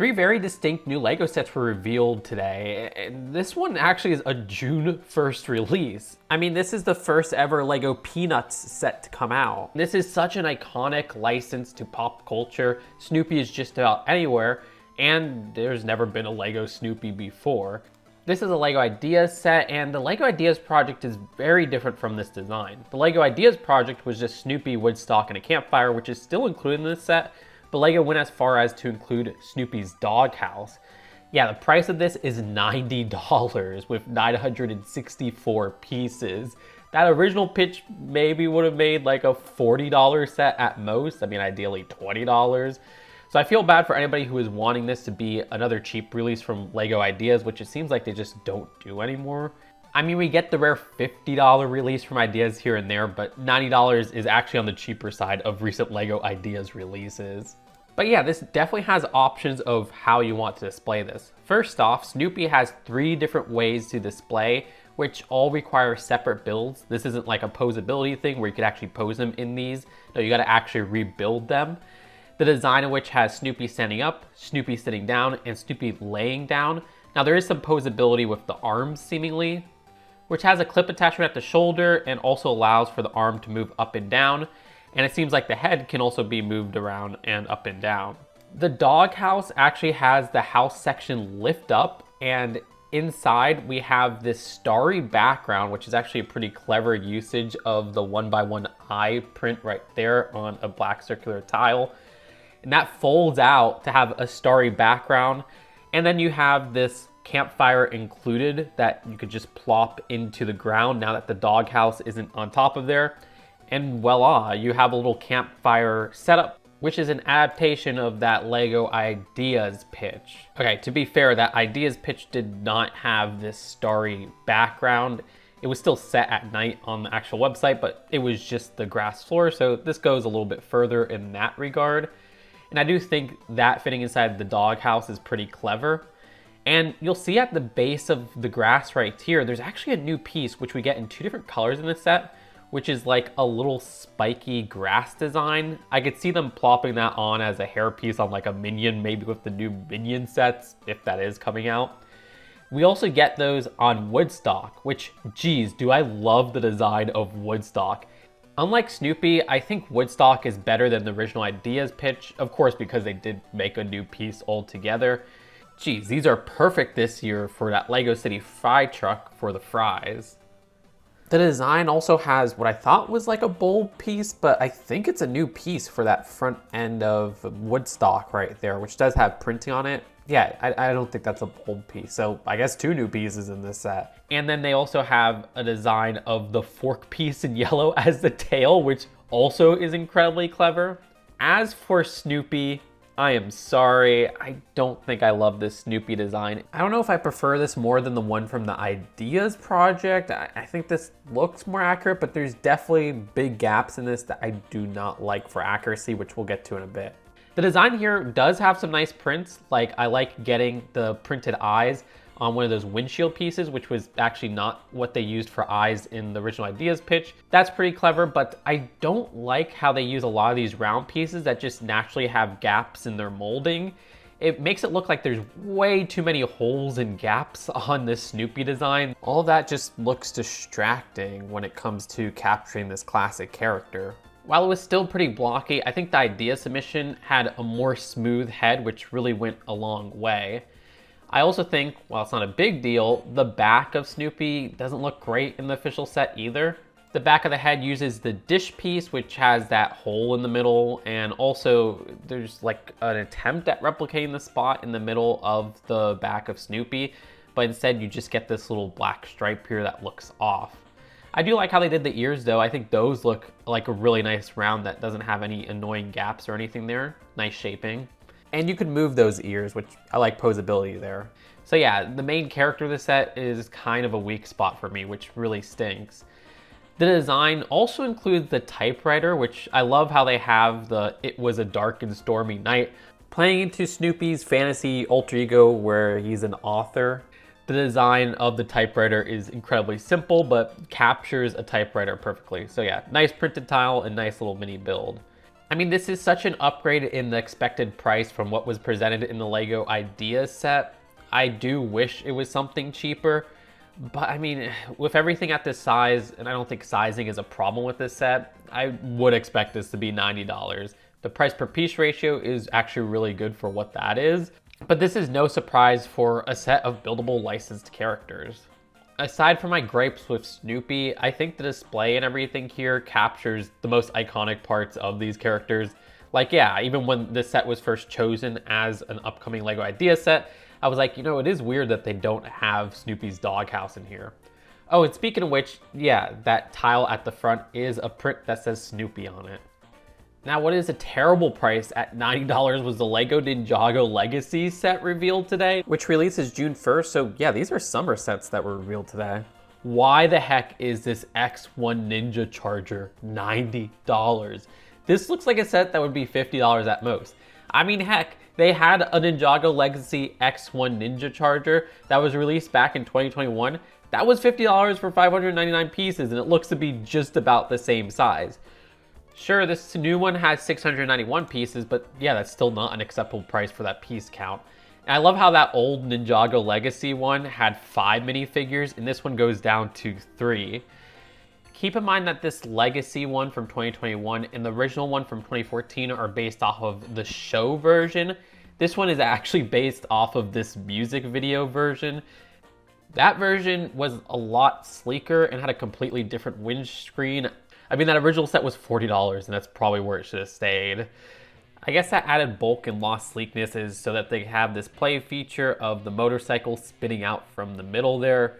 Three very distinct new LEGO sets were revealed today, and this one actually is a June 1st release. I mean, this is the first ever LEGO Peanuts set to come out. This is such an iconic license to pop culture. Snoopy is just about anywhere, and there's never been a LEGO Snoopy before. This is a LEGO Ideas set, and the LEGO Ideas project is very different from this design. The LEGO Ideas project was just Snoopy, Woodstock, and a campfire, which is still included in this set, but LEGO went as far as to include Snoopy's Dog House. Yeah, the price of this is $90 with 964 pieces. That original pitch maybe would have made like a $40 set at most. I mean, ideally $20. So I feel bad for anybody who is wanting this to be another cheap release from LEGO Ideas, which it seems like they just don't do anymore. I mean, we get the rare $50 release from Ideas here and there, but $90 is actually on the cheaper side of recent LEGO Ideas releases. But yeah, this definitely has options of how you want to display this. First off, Snoopy has 3 different ways to display, which all require separate builds. This isn't like a posability thing where you could actually pose them in these. No, you gotta actually rebuild them. The design of which has Snoopy standing up, Snoopy sitting down, and Snoopy laying down. Now there is some posability with the arms seemingly, which has a clip attachment at the shoulder and also allows for the arm to move up and down. And it seems like the head can also be moved around and up and down. The dog house actually has the house section lift up, and inside we have this starry background, which is actually a pretty clever usage of the 1x1 eye print right there on a black circular tile. And that folds out to have a starry background. And then you have this campfire included that you could just plop into the ground now that the dog house isn't on top of there. And voila, you have a little campfire setup, which is an adaptation of that LEGO Ideas pitch. Okay, to be fair, that Ideas pitch did not have this starry background. It was still set at night on the actual website, but it was just the grass floor, so this goes a little bit further in that regard. And I do think that fitting inside the doghouse is pretty clever. And you'll see at the base of the grass right here, there's actually a new piece, which we get in 2 different colors in this set, which is like a little spiky grass design. I could see them plopping that on as a hairpiece on like a Minion, maybe with the new Minion sets, if that is coming out. We also get those on Woodstock, which, geez, do I love the design of Woodstock. Unlike Snoopy, I think Woodstock is better than the original Ideas pitch, of course, because they did make a new piece altogether. Geez, these are perfect this year for that LEGO City fry truck for the fries. The design also has what I thought was like a bold piece, but I think it's a new piece for that front end of Woodstock right there, which does have printing on it. Yeah, I don't think that's a bold piece. So I guess 2 new pieces in this set. And then they also have a design of the fork piece in yellow as the tail, which also is incredibly clever. As for Snoopy, I am sorry, I don't think I love this Snoopy design. I don't know if I prefer this more than the one from the Ideas project. I think this looks more accurate, but there's definitely big gaps in this that I do not like for accuracy, which we'll get to in a bit. The design here does have some nice prints, like I like getting the printed eyes on one of those windshield pieces, which was actually not what they used for eyes in the original Ideas pitch. That's pretty clever, but I don't like how they use a lot of these round pieces that just naturally have gaps in their molding. It makes it look like there's way too many holes and gaps on this Snoopy design. All of that just looks distracting when it comes to capturing this classic character. While it was still pretty blocky, I think the Idea submission had a more smooth head, which really went a long way. I also think, while it's not a big deal, the back of Snoopy doesn't look great in the official set either. The back of the head uses the dish piece, which has that hole in the middle, and also there's like an attempt at replicating the spot in the middle of the back of Snoopy, but instead you just get this little black stripe here that looks off. I do like how they did the ears though. I think those look like a really nice round that doesn't have any annoying gaps or anything there. Nice shaping. And you can move those ears, which I like posability there. So yeah, the main character of the set is kind of a weak spot for me, which really stinks. The design also includes the typewriter, which I love how they have the "It was a dark and stormy night" playing into Snoopy's fantasy alter ego where he's an author. The design of the typewriter is incredibly simple, but captures a typewriter perfectly. So yeah, nice printed tile and nice little mini build. I mean, this is such an upgrade in the expected price from what was presented in the LEGO IDEAS set. I do wish it was something cheaper, but I mean, with everything at this size, and I don't think sizing is a problem with this set, I would expect this to be $90. The price per piece ratio is actually really good for what that is, but this is no surprise for a set of buildable licensed characters. Aside from my gripes with Snoopy, I think the display and everything here captures the most iconic parts of these characters. Like, yeah, even when this set was first chosen as an upcoming LEGO IDEAS set, I was like, you know, it is weird that they don't have Snoopy's doghouse in here. Oh, and speaking of which, yeah, that tile at the front is a print that says Snoopy on it. Now, what is a terrible price at $90 was the LEGO Ninjago Legacy set revealed today, which releases June 1st. So yeah, these are summer sets that were revealed today. Why the heck is this X1 Ninja Charger $90? This looks like a set that would be $50 at most. I mean, heck, they had a Ninjago Legacy X1 Ninja Charger that was released back in 2021. That was $50 for 599 pieces, and it looks to be just about the same size. Sure, this new one has 691 pieces, but yeah, that's still not an acceptable price for that piece count. And I love how that old Ninjago Legacy one had 5 minifigures, and this one goes down to 3. Keep in mind that this Legacy one from 2021 and the original one from 2014 are based off of the show version. This one is actually based off of this music video version. That version was a lot sleeker and had a completely different windscreen. I mean, that original set was $40, and that's probably where it should have stayed. I guess that added bulk and lost sleekness is so that they have this play feature of the motorcycle spinning out from the middle there.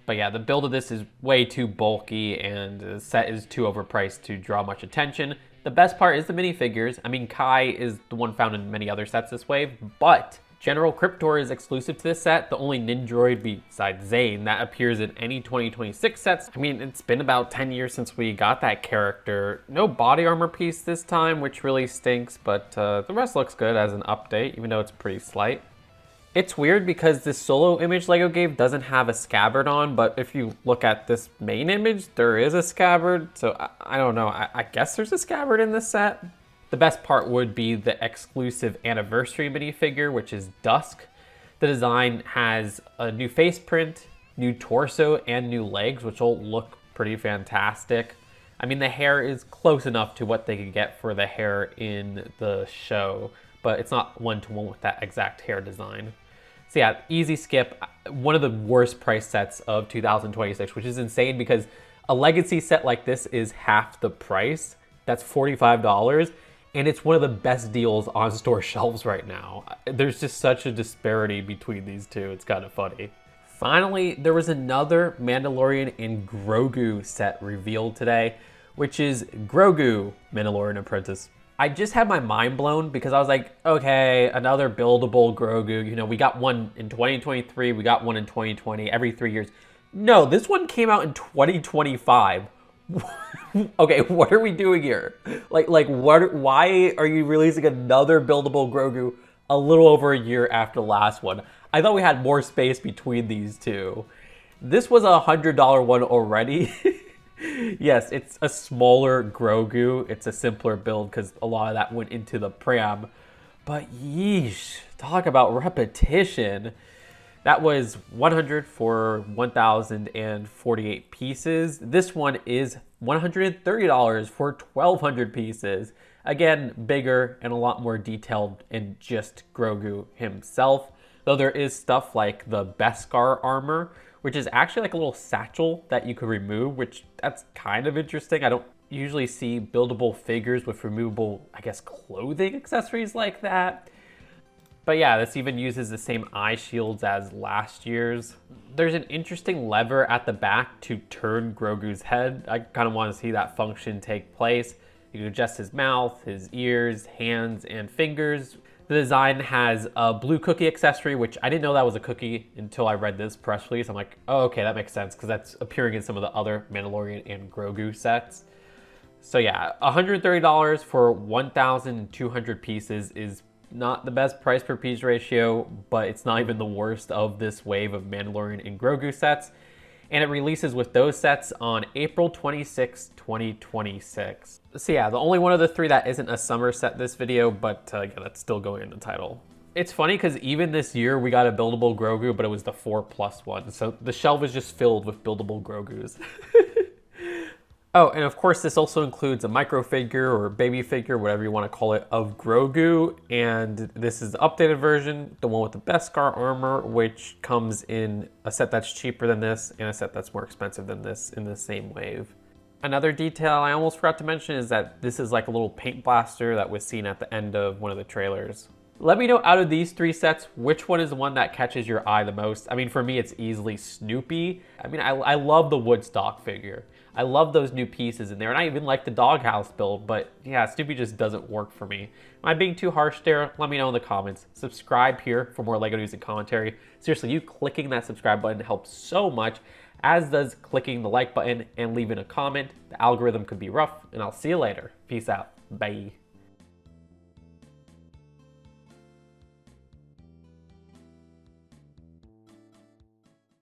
But yeah, the build of this is way too bulky, and the set is too overpriced to draw much attention. The best part is the minifigures. I mean, Kai is the one found in many other sets this wave, but General Cryptor is exclusive to this set, the only Nindroid besides Zane that appears in any 2026 sets. I mean, it's been about 10 years since we got that character. No body armor piece this time, which really stinks, but the rest looks good as an update, even though it's pretty slight. It's weird because this solo image LEGO gave doesn't have a scabbard on, but if you look at this main image, there is a scabbard, so I don't know. I guess there's a scabbard in this set. The best part would be the exclusive anniversary minifigure, which is Dusk. The design has a new face print, new torso, and new legs, which will look pretty fantastic. I mean, the hair is close enough to what they could get for the hair in the show, but it's not one-to-one with that exact hair design. So yeah, easy skip. One of the worst price sets of 2026, which is insane because a legacy set like this is half the price. That's $45. And it's one of the best deals on store shelves right now. There's just such a disparity between these two. It's kind of funny. Finally, there was another Mandalorian and Grogu set revealed today, which is Grogu, Mandalorian Apprentice. I just had my mind blown because I was like, okay, another buildable Grogu. You know, we got one in 2023, we got one in 2020, every 3 years. No, this one came out in 2025. Okay, what are we doing here? Like what? Why are you releasing another buildable Grogu a little over a year after the last one? I thought we had more space between these two. This was a $100 one already. Yes, it's a smaller Grogu. It's a simpler build because a lot of that went into the pram. But yeesh, talk about repetition. That was 100 for 1,048 pieces. This one is $130 for 1,200 pieces. Again, bigger and a lot more detailed in just Grogu himself. Though there is stuff like the Beskar armor, which is actually like a little satchel that you could remove, which that's kind of interesting. I don't usually see buildable figures with removable, I guess, clothing accessories like that. But yeah, this even uses the same eye shields as last year's. There's an interesting lever at the back to turn Grogu's head. I kind of want to see that function take place. You can adjust his mouth, his ears, hands, and fingers. The design has a blue cookie accessory, which I didn't know that was a cookie until I read this press release. I'm like, oh, okay, that makes sense because that's appearing in some of the other Mandalorian and Grogu sets. So yeah, $130 for 1,200 pieces is not the best price per piece ratio, but it's not even the worst of this wave of Mandalorian and Grogu sets. and it releases with those sets on April 26, 2026. So yeah, the only one of the three that isn't a summer set this video, but yeah, that's still going in the title. It's funny because even this year we got a buildable Grogu, but it was the 4+ one. So the shelf is just filled with buildable Grogus. Oh, and of course this also includes a micro figure or baby figure, whatever you want to call it, of Grogu. And this is the updated version, the one with the Beskar armor, which comes in a set that's cheaper than this and a set that's more expensive than this in the same wave. Another detail I almost forgot to mention is that this is like a little paint blaster that was seen at the end of one of the trailers. Let me know out of these three sets, which one is the one that catches your eye the most. I mean, for me, it's easily Snoopy. I mean, I love the Woodstock figure. I love those new pieces in there, and I even like the doghouse build, but yeah, Snoopy just doesn't work for me. Am I being too harsh there? Let me know in the comments. Subscribe here for more LEGO news and commentary. Seriously, you clicking that subscribe button helps so much, as does clicking the like button and leaving a comment. The algorithm could be rough, and I'll see you later. Peace out. Bye.